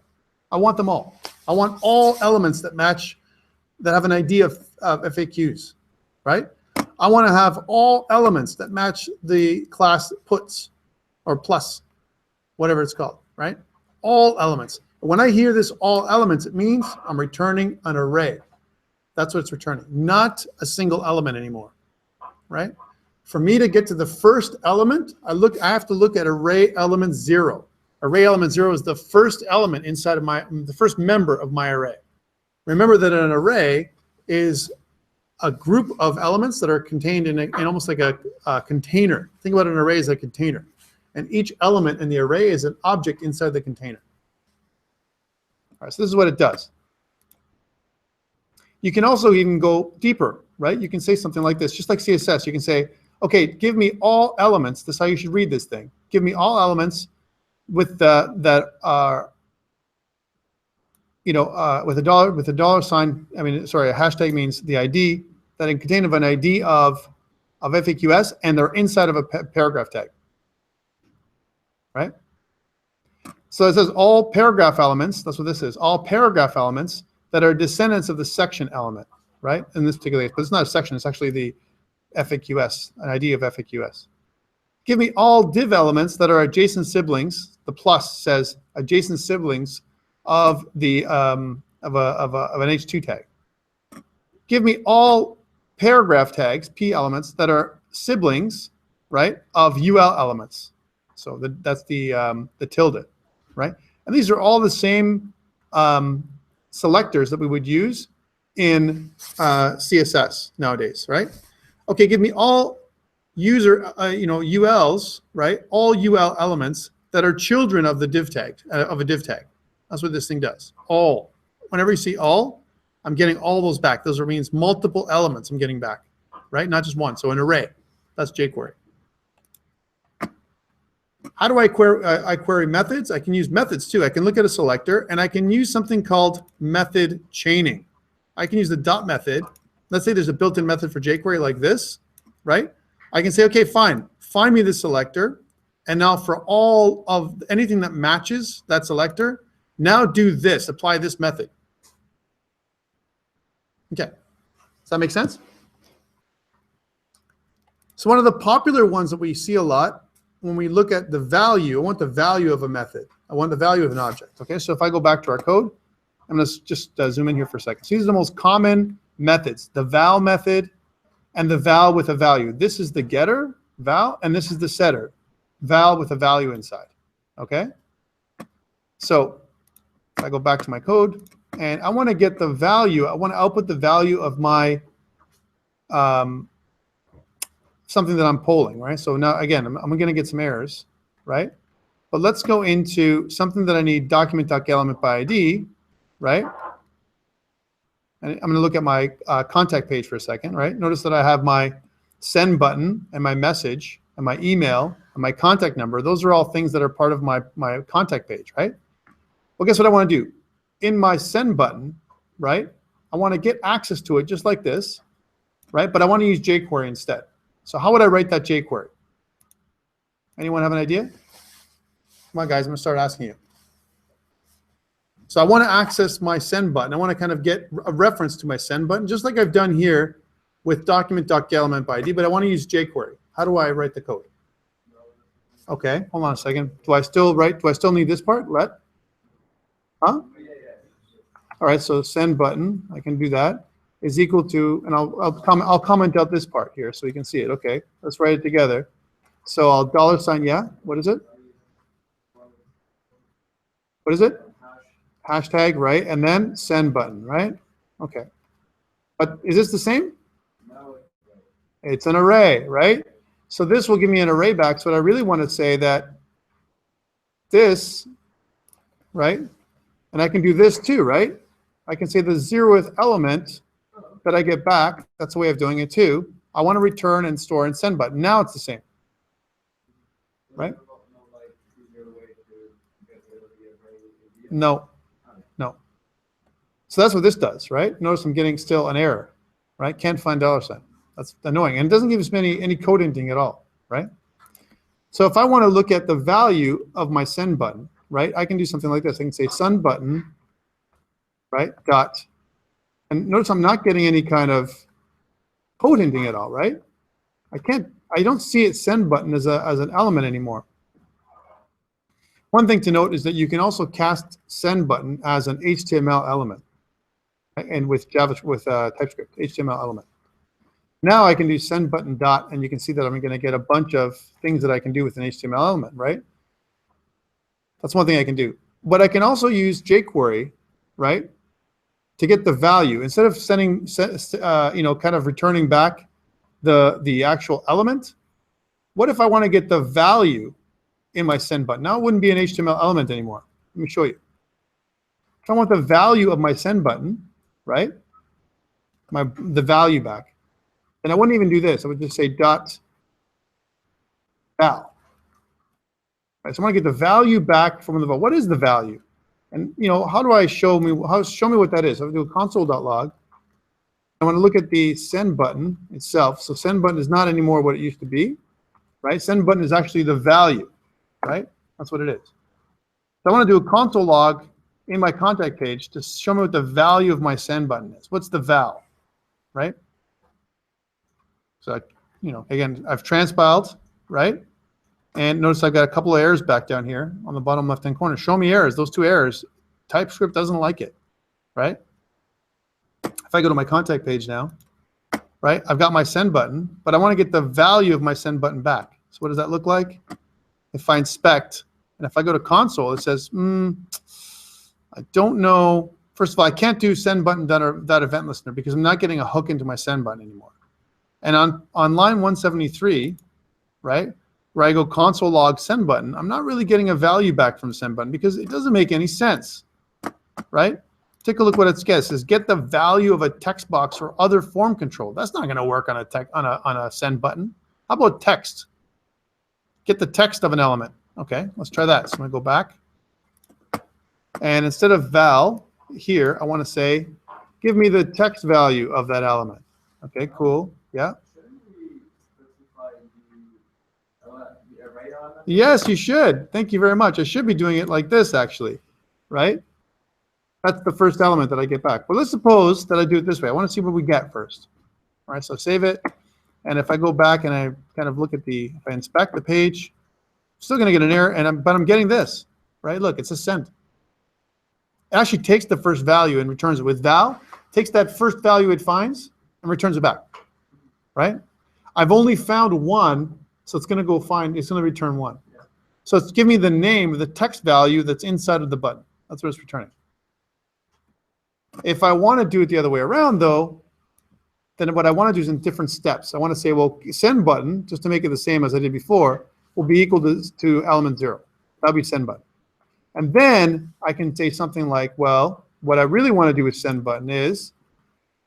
I want them all. I want all elements that match, that have an ID of FAQs, right? I want to have all elements that match the class puts or plus, whatever it's called, right? All elements. When I hear this all elements, it means I'm returning an array. That's what it's returning, not a single element anymore, right? For me to get to the first element, I have to look at array element 0. Array element 0 is the first element inside of the first member of my array. Remember that an array is a group of elements that are contained in almost like a container. Think about an array as a container. And each element in the array is an object inside the container. All right, so this is what it does. You can also even go deeper, right? You can say something like this, just like CSS. You can say, okay, give me all elements. This is how you should read this thing. Give me all elements with that are, with a dollar sign. I mean, sorry, a hashtag means the ID that can contain an ID of FAQs, and they're inside of a paragraph tag, right? So it says all paragraph elements. That's what this is. All paragraph elements that are descendants of the section element, right? In this particular case, but it's not a section. It's actually the FAQs, an ID of FAQs. Give me all div elements that are adjacent siblings. The plus says adjacent siblings of the of an H2 tag. Give me all paragraph tags, P elements, that are siblings, right, of UL elements. So that's the tilde, right? And these are all the same selectors that we would use in CSS nowadays, right? Okay, give me all user, ULs, right? All UL elements that are children of the div tag, of a div tag. That's what this thing does. All. Whenever you see all, I'm getting all those back. Those means multiple elements I'm getting back, right? Not just one. So an array. That's jQuery. How do I query methods? I can use methods too. I can look at a selector and I can use something called method chaining. I can use the dot method. Let's say there's a built-in method for jQuery like this, right? I can say, okay, fine, find me the selector. And now for all of anything that matches that selector, now do this, apply this method. Okay, does that make sense? So one of the popular ones that we see a lot when we look at the value, I want the value of a method. I want the value of an object. Okay, so if I go back to our code, I'm going to just zoom in here for a second. So these are the most common methods, the val method and the val with a value. This is the getter, val, and this is the setter, val with a value inside. Okay, so if I go back to my code and I want to get the value, I want to output the value of my something that I'm polling, right? So now, again, I'm going to get some errors, right? But let's go into something that I need document.getElement by ID, right? And I'm going to look at my contact page for a second, right? Notice that I have my send button and my message and my email and my contact number. Those are all things that are part of my contact page, right? Well, guess what I want to do? In my send button, right? I want to get access to it just like this, right? But I want to use jQuery instead. So how would I write that jQuery? Anyone have an idea? Come on, guys, I'm going to start asking you. So I want to access my send button. I want to kind of get a reference to my send button, just like I've done here with document.getElement by ID, but I want to use jQuery. How do I write the code? Okay, hold on a second. Do I still need this part? Let? Huh? All right, so send button, I can do that, is equal to, and I'll comment out this part here so you can see it. Okay, let's write it together. So I'll $, yeah, what is it? What is it? Hashtag, right? And then send button, right? Okay. But is this the same? No. It's an array, right? So this will give me an array back. So I really want to say that this, right? And I can do this too, right? I can say the 0th element that I get back, that's a way of doing it too. I want to return and store and send button. Now it's the same, right? No, no. So that's what this does, right? Notice I'm getting still an error, right? Can't find $. That's annoying. And it doesn't give us any code hinting at all, right? So if I want to look at the value of my send button, right, I can do something like this. I can say send button, right, dot. And notice I'm not getting any kind of code hinting at all, right? I don't see it send button as an element anymore. One thing to note is that you can also cast send button as an HTML element, right? And with TypeScript, HTML element. Now I can do send button dot, and you can see that I'm going to get a bunch of things that I can do with an HTML element, right? That's one thing I can do. But I can also use jQuery, right, to get the value. Instead of sending, kind of returning back the actual element, what if I want to get the value in my send button? Now it wouldn't be an HTML element anymore. Let me show you. If I want the value of my send button, right, the value back, then I wouldn't even do this. I would just say dot val. Right, so I want to get the value back from the val. What is the value? And how do I show me what that is? I do a console.log. I want to look at the send button itself. So send button is not anymore what it used to be, right? Send button is actually the value, right? That's what it is. So I want to do a console log in my contact page to show me what the value of my send button is. What's the val, right? So, again, I've transpiled, right? And notice I've got a couple of errors back down here on the bottom left-hand corner. Show me errors. Those 2 errors, TypeScript doesn't like it, right? If I go to my contact page now, right, I've got my send button, but I want to get the value of my send button back. So what does that look like? If I inspect And if I go to console, it says, I don't know. First of all, I can't do send button that event listener because I'm not getting a hook into my send button anymore. And on line 173, right, where I go console log send button, I'm not really getting a value back from send button because it doesn't make any sense, right? Take a look what it says. It says get the value of a text box or other form control. That's not going to work on a send button. How about text? Get the text of an element. Okay, let's try that. So I'm going to go back. And instead of val here, I want to say, give me the text value of that element. Okay, cool. Yeah. Shouldn't we specify the array element? Yes, you should. Thank you very much. I should be doing it like this, actually, right? That's the first element that I get back. But let's suppose that I do it this way. I want to see what we get first. All right, so save it. And if I go back and I kind of look at if I inspect the page, I'm still going to get an error, but I'm getting this, right? Look, it's a send. It actually takes the first value and returns it. With val, takes that first value it finds and returns it back, right? I've only found one, so it's going to go find, it's going to return one. So it's giving me the name of the text value that's inside of the button. That's what it's returning. If I want to do it the other way around, though, then what I want to do is in different steps. I want to say, well, send button, just to make it the same as I did before, will be equal to element 0. That'll be send button. And then I can say something like, well, what I really want to do with send button is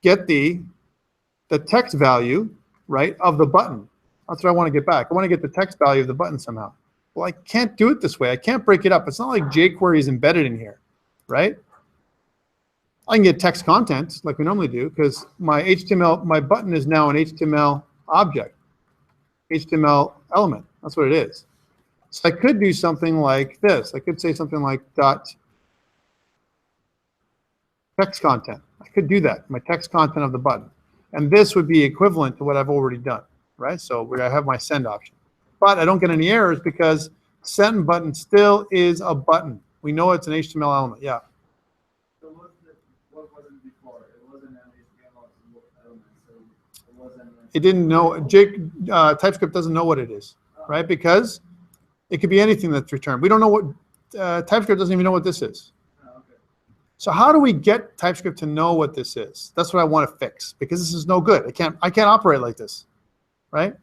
get the text value, right, of the button. That's what I want to get back. I want to get the text value of the button somehow. Well, I can't do it this way. I can't break it up. It's not like jQuery is embedded in here, right? I can get text content like we normally do because my button is now an HTML object, HTML element. That's what it is. So I could do something like this. I could say something like dot text content. I could do that, my text content of the button. And this would be equivalent to what I've already done, right? So where I have my send option. But I don't get any errors because send button still is a button. We know it's an HTML element, yeah. What was it before? It wasn't an HTML element, so it wasn't. It didn't know. TypeScript doesn't know what it is, right? Because it could be anything that's returned. We don't know what TypeScript doesn't even know what this is. Okay. So how do we get TypeScript to know what this is? That's what I want to fix because this is no good. I can't operate like this, right?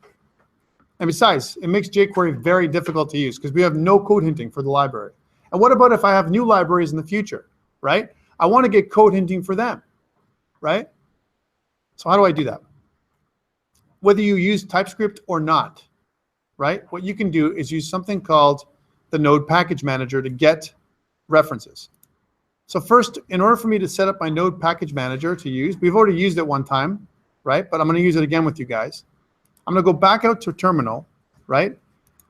And besides, it makes jQuery very difficult to use because we have no code hinting for the library. And what about if I have new libraries in the future, right? I want to get code hinting for them, right? So how do I do that? Whether you use TypeScript or not, right? What you can do is use something called the Node Package Manager to get references. So first, in order for me to set up my Node Package Manager to use, we've already used it one time, right? But I'm going to use it again with you guys. I'm going to go back out to terminal, right? And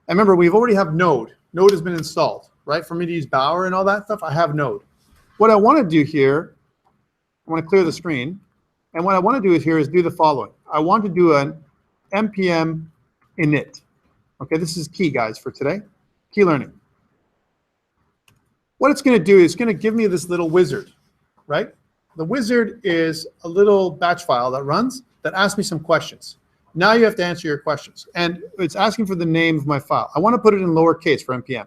remember, we've already have Node. Node has been installed, right? For me to use Bower and all that stuff, I have Node. What I want to do here, I want to clear the screen. And what I want to do here is do the following. I want to do an npm init. Okay, this is key, guys, for today. Key learning. What it's going to do is going to give me this little wizard, right? The wizard is a little batch file that runs that asks me some questions. Now you have to answer your questions. And it's asking for the name of my file. I want to put it in lowercase for npm.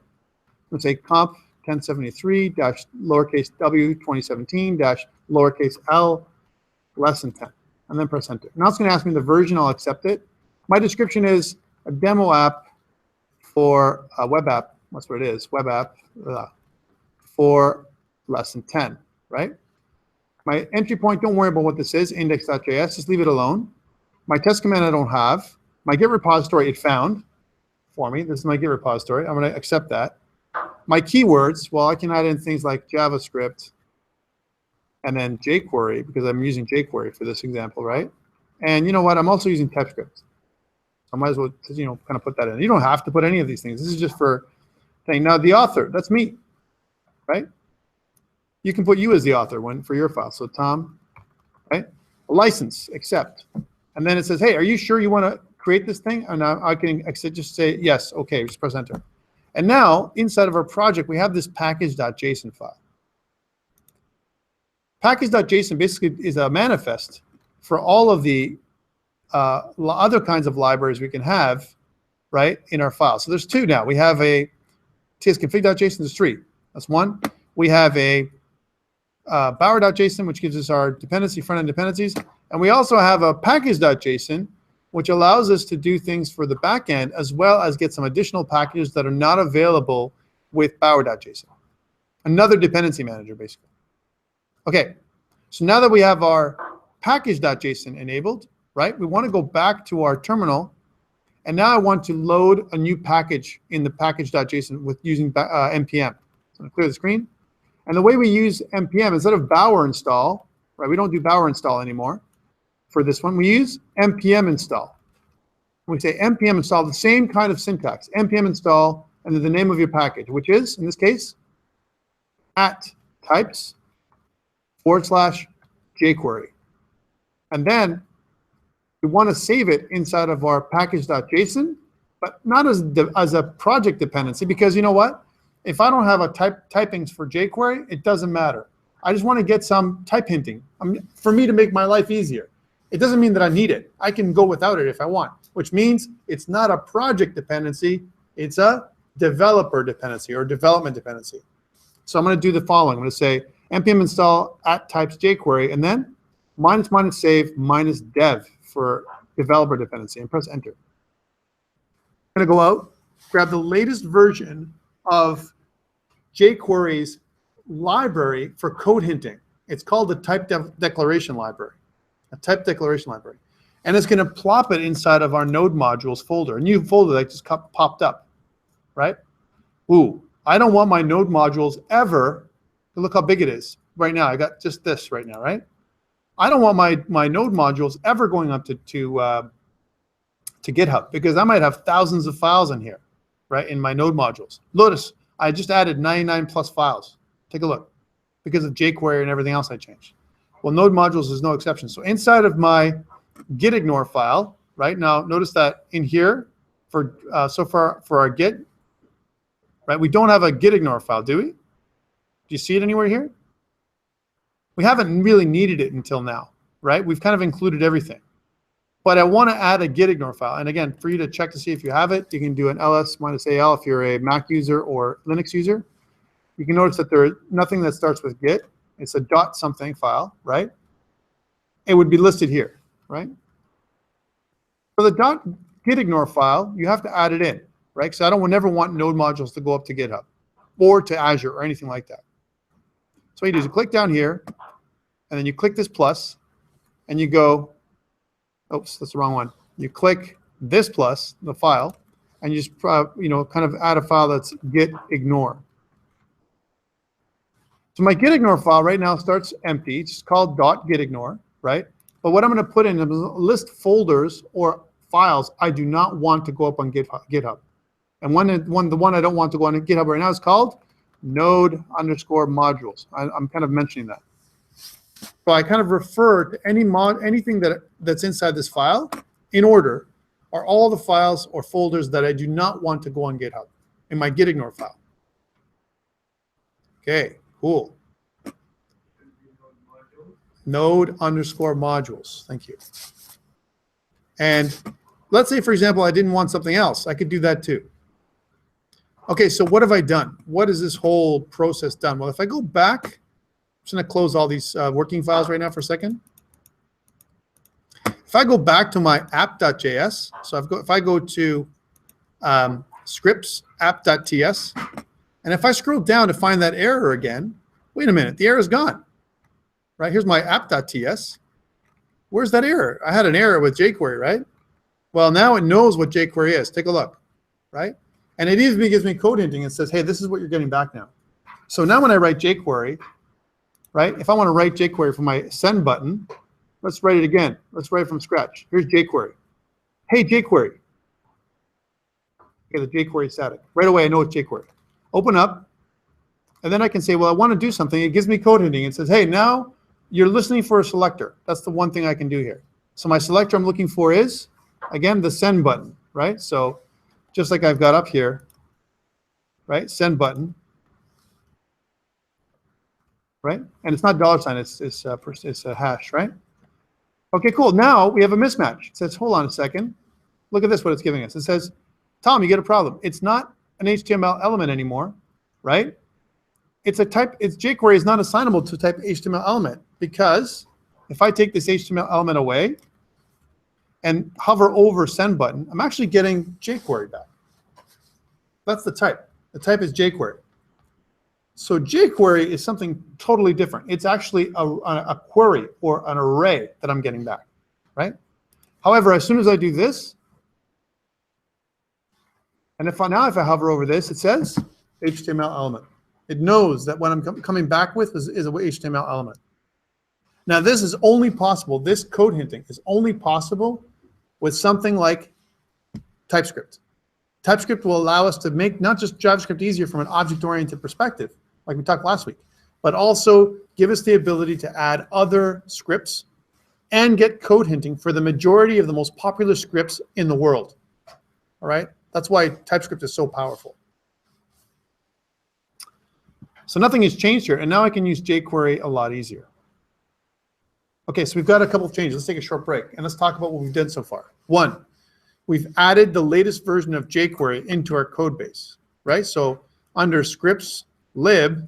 Let's say COMP1073 lowercase W2017 lowercase l less than 10. And then press enter. Now it's going to ask me the version. I'll accept it. My description is a demo app for a web app. That's what it is. Web app for less than 10, right? My entry point, don't worry about what this is, index.js. Just leave it alone. My test command I don't have. My Git repository it found for me. This is my Git repository. I'm going to accept that. My keywords, well, I can add in things like JavaScript and then jQuery because I'm using jQuery for this example, right? And you know what? I'm also using TypeScript. I might as well, kind of put that in. You don't have to put any of these things. This is just for saying, now the author, that's me, right? You can put you as the author for your file. So Tom, right? A license, accept. And then it says, hey, are you sure you want to create this thing? And I can just say, yes, okay, just press enter. And now, inside of our project, we have this package.json file. Package.json basically is a manifest for all of the other kinds of libraries we can have, right, in our file. So there's two now. We have a tsconfig.json is 3. That's one. We have a bower.json, which gives us our dependency, front-end dependencies. And we also have a package.json, which allows us to do things for the back end, as well as get some additional packages that are not available with bower.json. Another dependency manager, basically. Okay, so now that we have our package.json enabled, right, we want to go back to our terminal. And now I want to load a new package in the package.json with using npm. So I'm going to clear the screen. And the way we use npm, instead of bower install, right, we don't do bower install anymore for this one. We use npm install. We say npm install, the same kind of syntax, npm install, and then the name of your package, which is, in this case, @types/jQuery. And then we want to save it inside of our package.json, but not as a project dependency, because you know what? If I don't have a typings for jQuery, it doesn't matter. I just want to get some type hinting for me to make my life easier. It doesn't mean that I need it. I can go without it if I want, which means it's not a project dependency. It's a developer dependency or development dependency. So I'm going to do the following. I'm going to say npm install @types/jQuery, and then --save -dev for developer dependency, and press enter. I'm going to go out, grab the latest version of jQuery's library for code hinting. It's called the type declaration library, a type declaration library. And it's going to plop it inside of our node modules folder, a new folder that just popped up, right? Ooh, I don't want my node modules ever, look how big it is right now. I got just this right now, right? I don't want my node modules ever going up to GitHub, because I might have thousands of files in here, right, in my node modules. Notice I just added 99 plus files. Take a look, because of jQuery and everything else I changed. Well, node modules is no exception. So inside of my gitignore file, right now, notice that in here, so far for our Git, right, we don't have a gitignore file, do we? Do you see it anywhere here? We haven't really needed it until now, right? We've kind of included everything. But I want to add a gitignore file. And again, for you to check to see if you have it, you can do an ls-al if you're a Mac user or Linux user. You can notice that there's nothing that starts with git. It's a .something file, right? It would be listed here, right? For the .gitignore file, you have to add it in, right? So I never want node modules to go up to GitHub or to Azure or anything like that. So what you do is you click down here, and then you click this plus, and you go, oops, that's the wrong one. You click this plus, the file, and you just kind of add a file that's gitignore. So my gitignore file right now starts empty. It's called .gitignore, right? But what I'm going to put in is a list folders or files I do not want to go up on GitHub. And the one I don't want to go on GitHub right now is called node_modules. I'm kind of mentioning that. So I kind of refer to anything that's inside this file in order are all the files or folders that I do not want to go on GitHub in my gitignore file. Okay, cool. Node_modules. Thank you. And let's say, for example, I didn't want something else. I could do that too. Okay, so what have I done? What has this whole process done? Well, if I go back, I'm just going to close all these working files right now for a second. If I go back to my app.js, so if I go to scripts app.ts, and if I scroll down to find that error again, wait a minute, the error is gone. Right, here's my app.ts. Where's that error? I had an error with jQuery, right? Well, now it knows what jQuery is. Take a look, right? And it even gives me code hinting and says, hey, this is what you're getting back now. So now when I write jQuery, right, if I want to write jQuery for my send button, let's write it again. Let's write it from scratch. Here's jQuery. Hey, jQuery. Okay, the jQuery static. Right away, I know it's jQuery. Open up, and then I can say, well, I want to do something. It gives me code hinting. It says, hey, now you're listening for a selector. That's the one thing I can do here. So my selector I'm looking for is, again, the send button, right? So just like I've got up here, right? Send button, right? And it's not $, it's a hash, right? Okay, cool. Now we have a mismatch. It says, hold on a second. Look at this, what it's giving us. It says, Tom, you get a problem. It's not an HTML element anymore, right? Jquery is not assignable to type HTML element, because if I take this HTML element away and hover over send button, I'm actually getting jQuery back. That's the type. The type is jQuery. So jQuery is something totally different. It's actually a query or an array that I'm getting back, right? However, as soon as I do this, and if I hover over this, it says HTML element. It knows that what I'm coming back with is a HTML element. Now, this is only possible, this code hinting is only possible with something like TypeScript. TypeScript will allow us to make not just JavaScript easier from an object-oriented perspective, like we talked last week, but also give us the ability to add other scripts and get code hinting for the majority of the most popular scripts in the world. All right? That's why TypeScript is so powerful. So nothing has changed here, and now I can use jQuery a lot easier. Okay, so we've got a couple of changes. Let's take a short break, and let's talk about what we've done so far. One, we've added the latest version of jQuery into our code base, right? So under scripts lib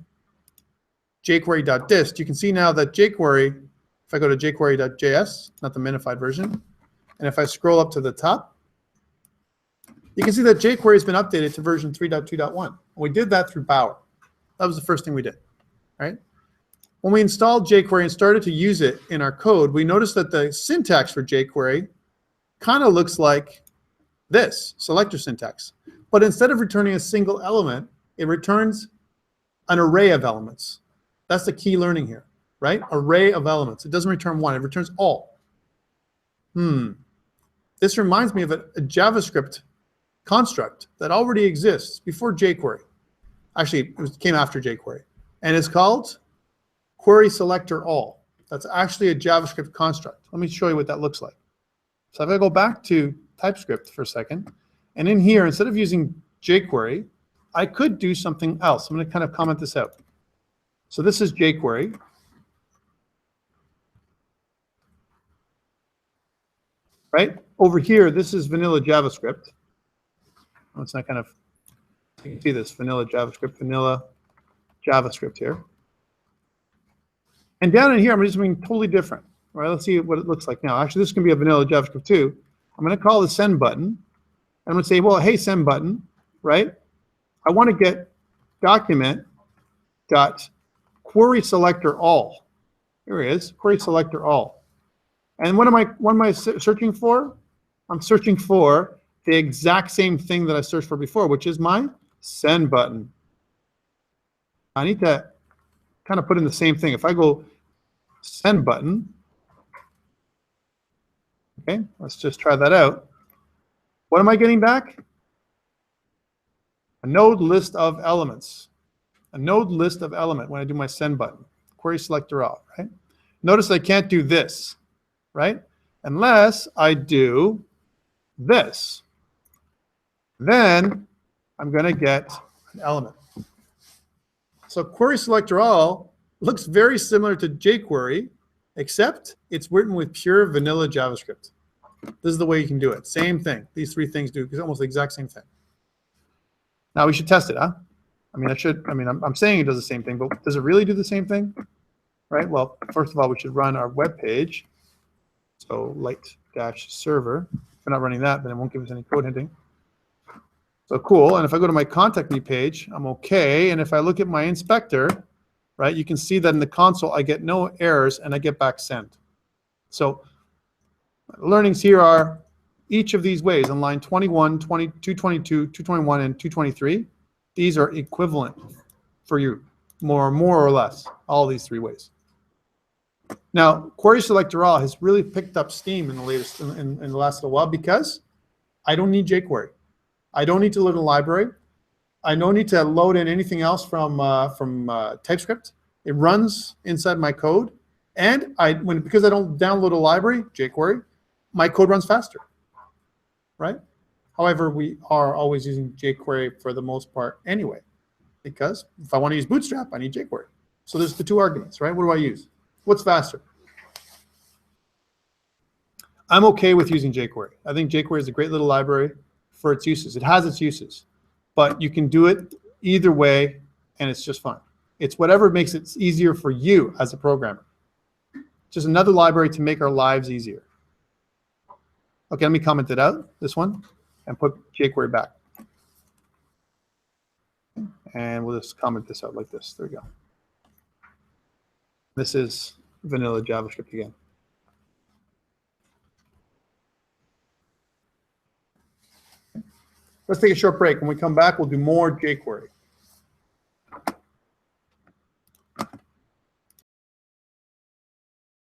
jQuery.dist, you can see now that jQuery, if I go to jQuery.js, not the minified version, and if I scroll up to the top, you can see that jQuery has been updated to version 3.2.1. We did that through Bower. That was the first thing we did, right? When we installed jQuery and started to use it in our code, we noticed that the syntax for jQuery kind of looks like this, selector syntax. But instead of returning a single element, it returns an array of elements. That's the key learning here, right? Array of elements. It doesn't return one, it returns all. This reminds me of a JavaScript construct that already exists before jQuery. Actually, it came after jQuery. And it's called Query Selector All. That's actually a JavaScript construct. Let me show you what that looks like. So if I go back to TypeScript for a second, and in here, instead of using jQuery, I could do something else. I'm going to kind of comment this out. So this is jQuery. Right? Over here, this is vanilla JavaScript. Oh, it's not kind of, you can see this, vanilla JavaScript here. And down in here, I'm just doing totally different. All right, let's see what it looks like now. Actually, this is going to be a vanilla JavaScript too. I'm going to call the send button. I'm going to say, well, hey, send button, right? I want to get document.query selector all. Here it is, query selector all. And what am I searching for? I'm searching for the exact same thing that I searched for before, which is my send button. I need to kind of put in the same thing. If I go send button, okay, let's just try that out. What am I getting back? A node list of elements. A node list of element when I do my send button. Query selector all, right? Notice I can't do this, right? Unless I do this. Then I'm going to get an element. So query selector all looks very similar to jQuery, except it's written with pure vanilla JavaScript. This is the way you can do it. Same thing. These three things do almost the exact same thing. Now we should test it, huh? I'm saying it does the same thing, but does it really do the same thing? Right? Well, first of all, we should run our web page. So light-server. If we're not running that, then it won't give us any code hinting. So cool. And if I go to my contact me page, I'm okay. And if I look at my inspector, right, you can see that in the console, I get no errors and I get back send. So learnings here are each of these ways on line 21, 22, 22, 221, and 223. These are equivalent for you, more or less, all these three ways. Now, query selector all has really picked up steam in the last little while because I don't need jQuery. I don't need to load a library. I don't need to load in anything else from TypeScript. It runs inside my code, and because I don't download a library, jQuery, my code runs faster, right? However, we are always using jQuery for the most part anyway, because if I want to use Bootstrap, I need jQuery. So there's the two arguments, right? What do I use? What's faster? I'm okay with using jQuery. I think jQuery is a great little library for its uses. It has its uses. but you can do it either way, and it's just fine. It's whatever makes it easier for you as a programmer. Just another library to make our lives easier. Okay, let me comment it out, this one, and put jQuery back. And we'll just comment this out like this. There we go. This is vanilla JavaScript again. Let's take a short break. When we come back, we'll do more jQuery.